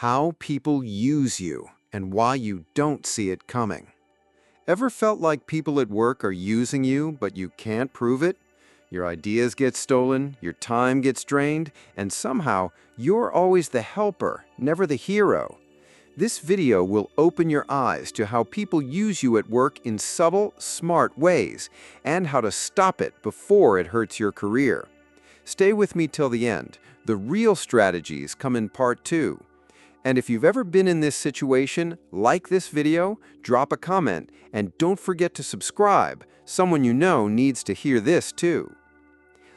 How people use you and why you don't see it coming. Ever felt like people at work are using you, but you can't prove it? Your ideas get stolen, your time gets drained, and somehow you're always the helper, never the hero. This video will open your eyes to how people use you at work in subtle, smart ways, and how to stop it before it hurts your career. Stay with me till the end. The real strategies come in part 2. And if you've ever been in this situation, like this video, drop a comment, and don't forget to subscribe. Someone you know needs to hear this too.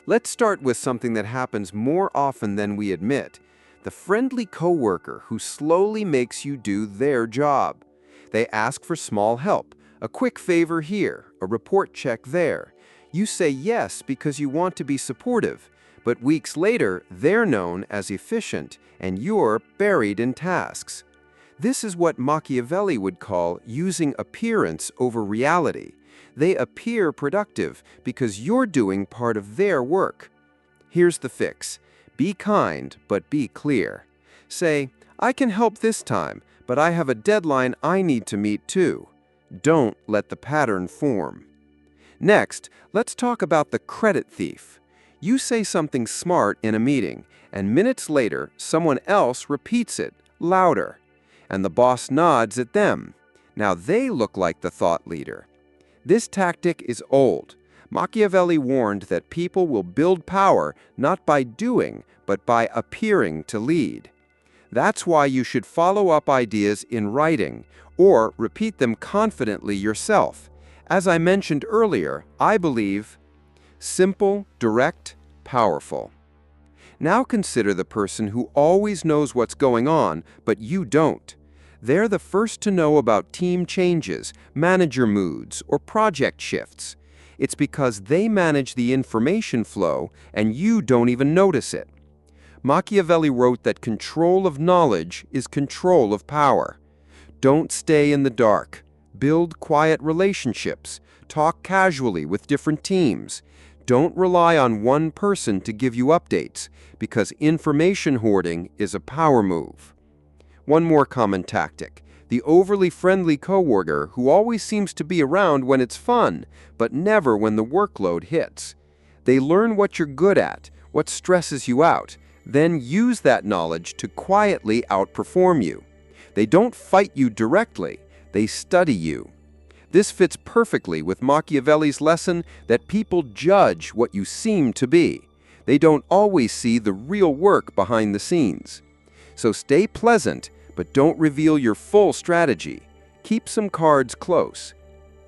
Let's start with something that happens more often than we admit. The friendly coworker who slowly makes you do their job. They ask for small help, a quick favor here, a report check there. You say yes because you want to be supportive, but weeks later, they're known as efficient, and you're buried in tasks. This is what Machiavelli would call using appearance over reality. They appear productive because you're doing part of their work. Here's the fix. Be kind, but be clear. Say, I can help this time, but I have a deadline I need to meet too. Don't let the pattern form. Next, let's talk about the credit thief. You say something smart in a meeting, and minutes later, someone else repeats it, louder. And the boss nods at them. Now they look like the thought leader. This tactic is old. Machiavelli warned that people will build power not by doing, but by appearing to lead. That's why you should follow up ideas in writing, or repeat them confidently yourself. As I mentioned earlier, I believe simple, direct, powerful. Now consider the person who always knows what's going on, but you don't. They're the first to know about team changes, manager moods, or project shifts. It's because they manage the information flow and you don't even notice it. Machiavelli wrote that control of knowledge is control of power. Don't stay in the dark. Build quiet relationships. Talk casually with different teams. Don't rely on one person to give you updates, because information hoarding is a power move. One more common tactic. The overly friendly coworker who always seems to be around when it's fun, but never when the workload hits. They learn what you're good at, what stresses you out, then use that knowledge to quietly outperform you. They don't fight you directly, they study you. This fits perfectly with Machiavelli's lesson that people judge what you seem to be. They don't always see the real work behind the scenes. So stay pleasant, but don't reveal your full strategy. Keep some cards close.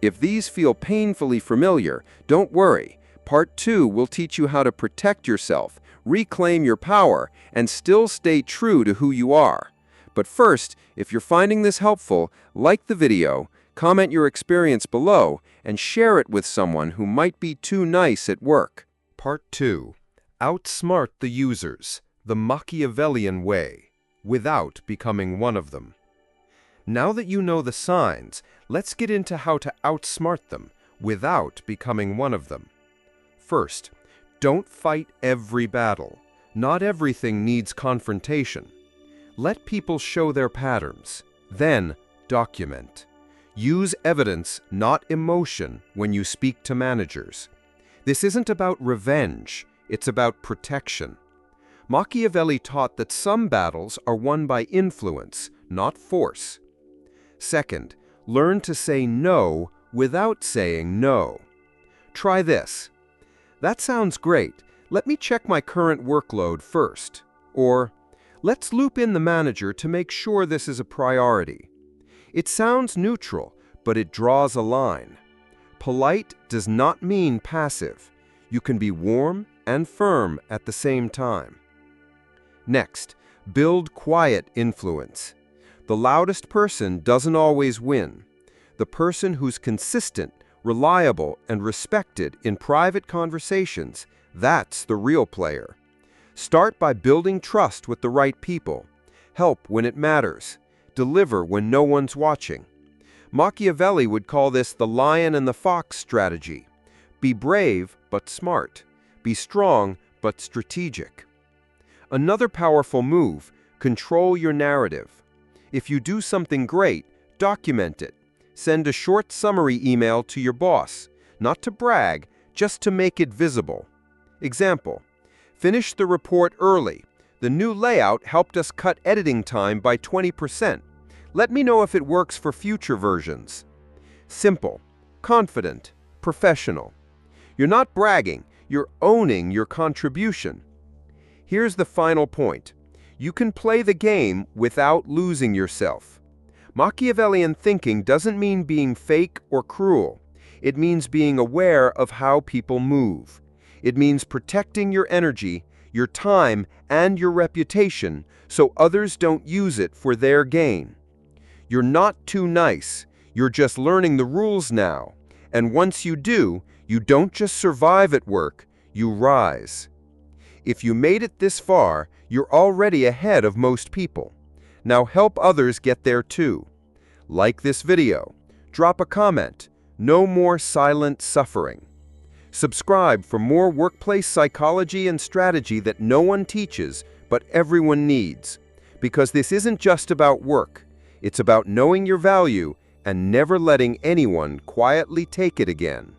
If these feel painfully familiar, don't worry. Part 2 will teach you how to protect yourself, reclaim your power, and still stay true to who you are. But first, if you're finding this helpful, like the video, comment your experience below, and share it with someone who might be too nice at work. Part 2. Outsmart the users, the Machiavellian way, without becoming one of them. Now that you know the signs, let's get into how to outsmart them, without becoming one of them. First, don't fight every battle. Not everything needs confrontation. Let people show their patterns. Then, document. Use evidence, not emotion, when you speak to managers. This isn't about revenge, it's about protection. Machiavelli taught that some battles are won by influence, not force. Second, learn to say no without saying no. Try this. That sounds great. Let me check my current workload first. Or, let's loop in the manager to make sure this is a priority. It sounds neutral, but it draws a line. Polite does not mean passive. You can be warm and firm at the same time. Next, build quiet influence. The loudest person doesn't always win. The person who's consistent, reliable, and respected in private conversations, that's the real player. Start by building trust with the right people. Help when it matters. Deliver when no one's watching. Machiavelli would call this the lion and the fox strategy. Be brave, but smart. Be strong, but strategic. Another powerful move, Control your narrative. If you do something great, document it. Send a short summary email to your boss, not to brag, just to make it visible. Example: finish the report early. The new layout helped us cut editing time by 20%. Let me know if it works for future versions. Simple, confident, professional. You're not bragging, you're owning your contribution. Here's the final point. You can play the game without losing yourself. Machiavellian thinking doesn't mean being fake or cruel. It means being aware of how people move. It means protecting your energy, your time, and your reputation so others don't use it for their gain. You're not too nice. You're just learning the rules now. And once you do, you don't just survive at work, you rise. If you made it this far, you're already ahead of most people. Now help others get there too. Like this video. Drop a comment. No more silent suffering. Subscribe for more workplace psychology and strategy that no one teaches, but everyone needs. Because this isn't just about work. It's about knowing your value and never letting anyone quietly take it again.